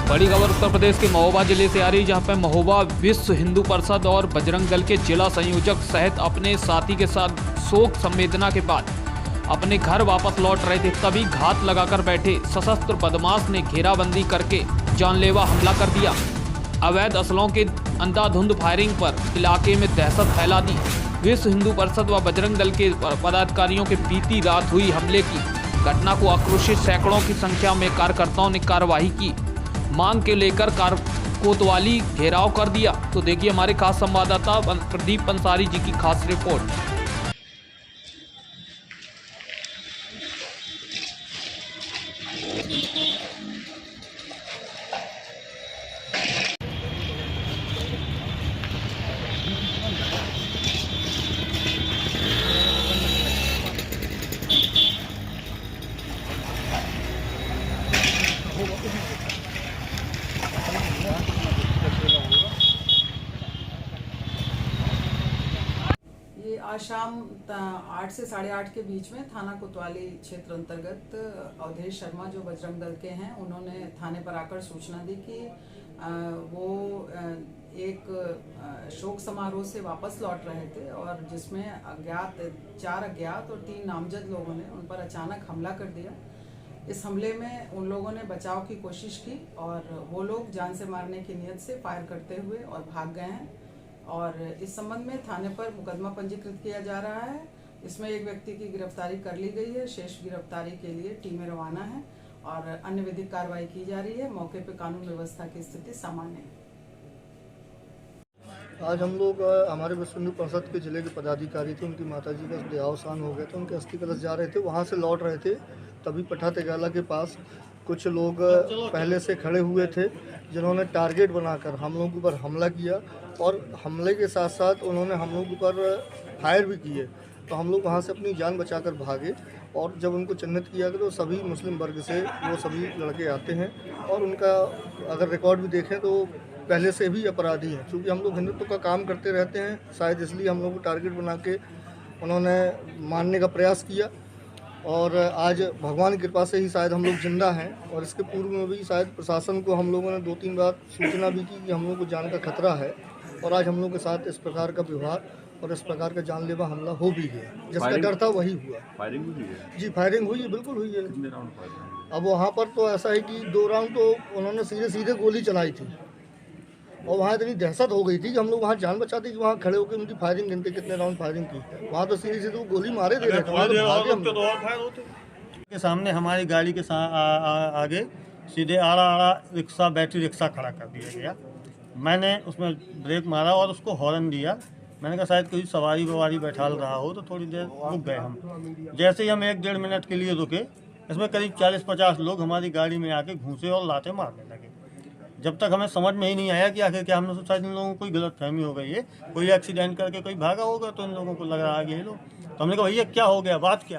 बड़ी खबर उत्तर प्रदेश के महोबा जिले से आ रही, जहां पर महोबा विश्व हिंदू परिषद और बजरंग दल के जिला संयोजक सहित अपने साथी के साथ शोक संवेदना के बाद अपने घर वापस लौट रहे थे, तभी घात लगाकर बैठे सशस्त्र बदमाश ने घेराबंदी करके जानलेवा हमला कर दिया। अवैध असलों के अंधाधुंध फायरिंग पर इलाके में दहशत फैला दी। विश्व हिंदू परिषद व बजरंग दल के पदाधिकारियों के बीती रात हुई हमले की घटना को आक्रोशित सैकड़ों की संख्या में कार्यकर्ताओं ने कार्रवाई की मांग के लेकर कोतवाली घेराव कर दिया। तो देखिए हमारे खास संवाददाता प्रदीप पंसारी जी की खास रिपोर्ट। ये आज शाम 8 से 8:30 के बीच में थाना कोतवाली क्षेत्र अंतर्गत अवधेश शर्मा जो बजरंग दल के हैं, उन्होंने थाने पर आकर सूचना दी कि वो एक शोक समारोह से वापस लौट रहे थे और जिसमें 4 अज्ञात और 3 नामजद लोगों ने उन पर अचानक हमला कर दिया। इस हमले में उन लोगों ने बचाव की कोशिश की और वो लोग जान से मारने की नीयत से फायर करते हुए और भाग गए हैं और इस संबंध में थाने पर मुकदमा पंजीकृत किया जा रहा है। इसमें एक व्यक्ति की गिरफ्तारी कर ली गई है। शेष गिरफ्तारी के लिए टीमें रवाना है और अन्य विधिक कार्रवाई की जा रही है। मौके पर कानून व्यवस्था की स्थिति सामान्य है। आज हम लोग हमारे विश्व हिंदू परिषद के जिले के पदाधिकारी थे, उनकी माताजी का देहावसान हो गया था, उनके अस्थि कलश जा रहे थे, वहाँ से लौट रहे थे, तभी पठा तेगाला के पास कुछ लोग पहले से खड़े हुए थे जिन्होंने टारगेट बनाकर हम लोगों के ऊपर हमला किया और हमले के साथ साथ उन्होंने हम लोगों के ऊपर फायर भी किए। तो हम लोग वहाँ से अपनी जान बचाकर भागे और जब उनको चिन्हित किया गया तो सभी मुस्लिम वर्ग से वो सभी लड़के आते हैं और उनका अगर रिकॉर्ड भी देखें तो पहले से भी अपराधी हैं। क्योंकि हम लोग हिंदुत्व का काम करते रहते हैं, शायद इसलिए हम लोग को टारगेट बना के उन्होंने मारने का प्रयास किया और आज भगवान की कृपा से ही शायद हम लोग जिंदा हैं। और इसके पूर्व में भी शायद प्रशासन को हम लोगों ने 2-3 बार सूचना भी की कि हम लोग को जान का खतरा है और आज हम लोग के साथ इस प्रकार का व्यवहार और इस प्रकार का जानलेवा हमला हो भी गया। जिसका डर था वही हुआ। फायरिंग हुई है? जी फायरिंग हुई है, बिल्कुल हुई है। कितने राउंड फायरिंग? अब वहाँ पर तो ऐसा है कि 2 राउंड तो उन्होंने सीधे गोली चलाई थी और वहाँ इतनी दहशत हो गई थी कि हम लोग वहाँ जान बचाते कि वहाँ खड़े होकर उनकी फायरिंग गिनते कितने राउंड फायरिंग की। वहाँ तो सीधे गोली मारे दे रहे थे। के सामने हमारी गाड़ी के आगे सीधे आड़ा रिक्शा, बैटरी रिक्शा खड़ा कर दिया गया। मैंने उसमें ब्रेक मारा और उसको हॉर्न दिया। मैंने कहा शायद कोई सवारी बैठाल रहा हो, तो थोड़ी देर रुक गए हम। जैसे ही हम 1-1.5 मिनट के लिए रुके, इसमें करीब 40-50 लोग हमारी गाड़ी में आके घूंसे और लाते मारने लगे। जब तक हमें समझ में ही नहीं आया कि आखिर क्या, हमने सोचा इन लोगों को कोई गलतफहमी हो गई है, कोई एक्सीडेंट करके कोई भागा होगा तो इन लोगों को लग रहा है ये लोग। तो हमने कहा भैया क्या हो गया, बात क्या है?